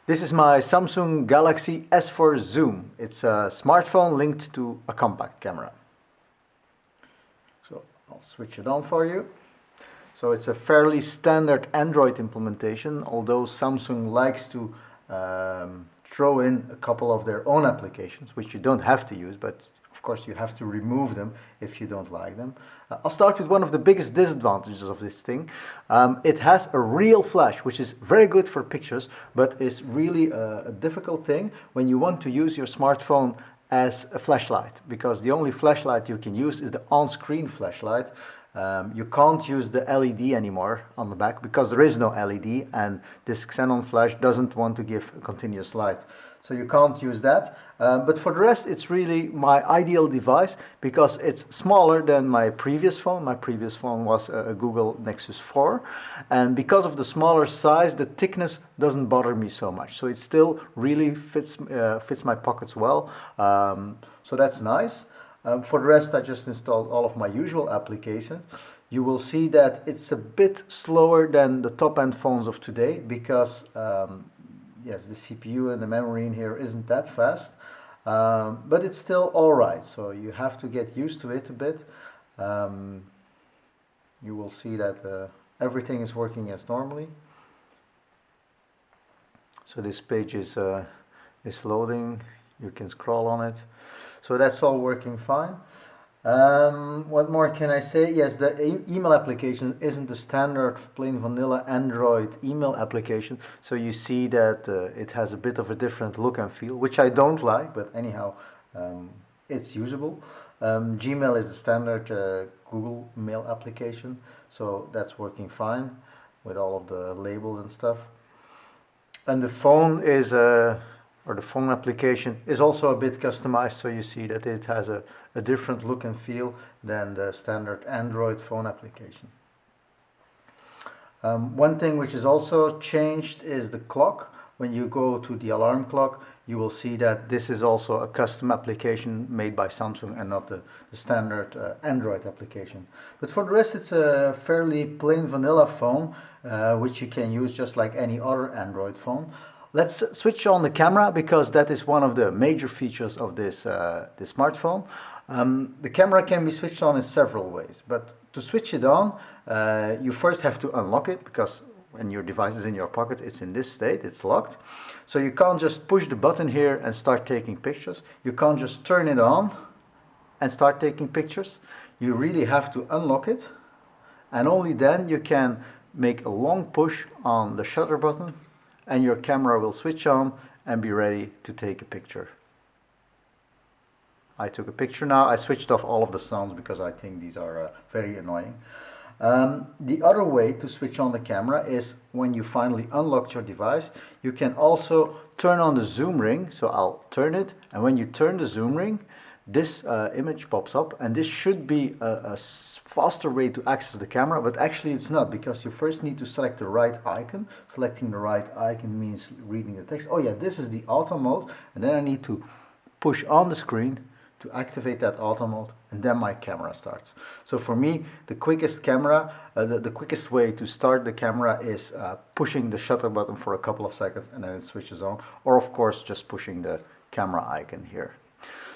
This is my Samsung Galaxy S4 Zoom. It's a smartphone linked to a compact camera. So I'll switch it on for you. So it's a fairly standard Android implementation, although Samsung likes to throw in a couple of their own applications, which you don't have to use, but of course you have to remove them if you don't like them. I'll start with one of the biggest disadvantages of this thing. It has a real flash, which is very good for pictures, but is really a difficult thing when you want to use your smartphone as a flashlight, because the only flashlight you can use is the on-screen flashlight. You can't use the LED anymore on the back because there is no LED, and this Xenon flash doesn't want to give a continuous light. So you can't use that. But for the rest, it's really my ideal device because it's smaller than my previous phone. My previous phone was a Google Nexus 4. And because of the smaller size, the thickness doesn't bother me so much. So it still really fits my pockets well. So that's nice. For the rest, I just installed all of my usual applications. You will see that it's a bit slower than the top-end phones of today because yes, the CPU and the memory in here isn't that fast, but it's still alright, so you have to get used to it a bit. You will see that everything is working as normally. So this page is loading, you can scroll on it. So that's all working fine. What more can I say? Yes, the email application isn't the standard plain vanilla Android email application. So you see that it has a bit of a different look and feel, which I don't like, but anyhow, it's usable. Gmail is a standard Google Mail application, so that's working fine with all of the labels and stuff. And the phone is the phone application is also a bit customized, so you see that it has a different look and feel than the standard Android phone application. One thing which is also changed is the clock. When you go to the alarm clock, you will see that this is also a custom application made by Samsung and not the standard Android application. But for the rest, it's a fairly plain vanilla phone, which you can use just like any other Android phone. Let's switch on the camera because that is one of the major features of this smartphone. The camera can be switched on in several ways, but to switch it on, you first have to unlock it because when your device is in your pocket, it's in this state, it's locked. So you can't just push the button here and start taking pictures. You can't just turn it on and start taking pictures. You really have to unlock it, and only then you can make a long push on the shutter button and your camera will switch on and be ready to take a picture. I took a picture now. I switched off all of the sounds because I think these are very annoying. The other way to switch on the camera is when you finally unlocked your device, you can also turn on the zoom ring. So I'll turn it, and when you turn the zoom ring, this image pops up, and this should be a faster way to access the camera, but actually it's not, because you first need to select the right icon. Selecting the right icon means reading the text. Oh yeah, this is the auto mode, and then I need to push on the screen to activate that auto mode, and then my camera starts. So for me, the quickest way to start the camera is pushing the shutter button for a couple of seconds, and then it switches on, or of course just pushing the camera icon here.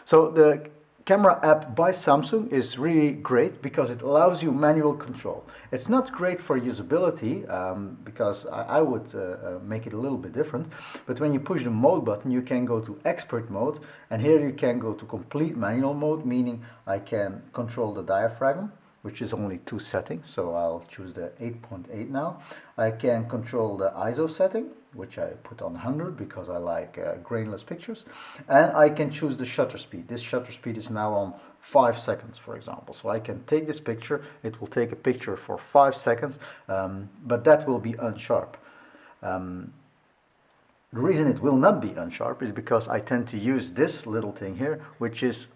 So the camera app by Samsung is really great because it allows you manual control. It's not great for usability because I would make it a little bit different, but when you push the mode button, you can go to expert mode, and here you can go to complete manual mode, meaning I can control the diaphragm, which is only 2 settings, so I'll choose the 8.8 now. I can control the ISO setting, which I put on 100 because I like grainless pictures, and I can choose the shutter speed. This shutter speed is now on 5 seconds, for example. So I can take this picture, it will take a picture for 5 seconds, but that will be unsharp. The reason it will not be unsharp is because I tend to use this little thing here, which is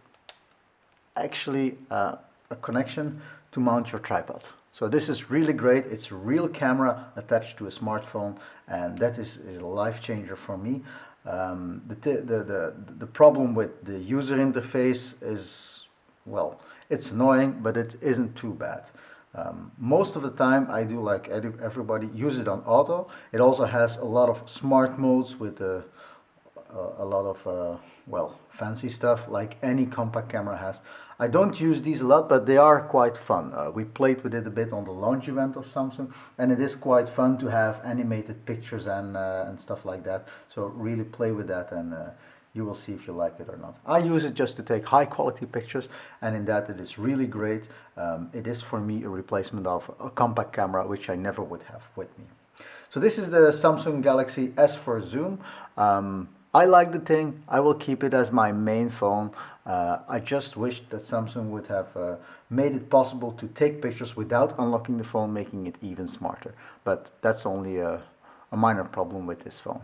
actually a connection to mount your tripod. So this is really great. It's a real camera attached to a smartphone, and that is a life changer for me. The problem with the user interface is, well, it's annoying, but it isn't too bad. Most of the time I do like everybody, use it on auto. It also has a lot of smart modes with a lot of well, fancy stuff like any compact camera has. I don't use these a lot, but they are quite fun. We played with it a bit on the launch event of Samsung, and it is quite fun to have animated pictures and stuff like that. So really play with that, and you will see if you like it or not. I use it just to take high quality pictures, and in that it is really great. It is for me a replacement of a compact camera, which I never would have with me. So this is the Samsung Galaxy S for zoom. I like the thing. I will keep it as my main phone. I just wish that Samsung would have made it possible to take pictures without unlocking the phone, making it even smarter. But that's only a minor problem with this phone.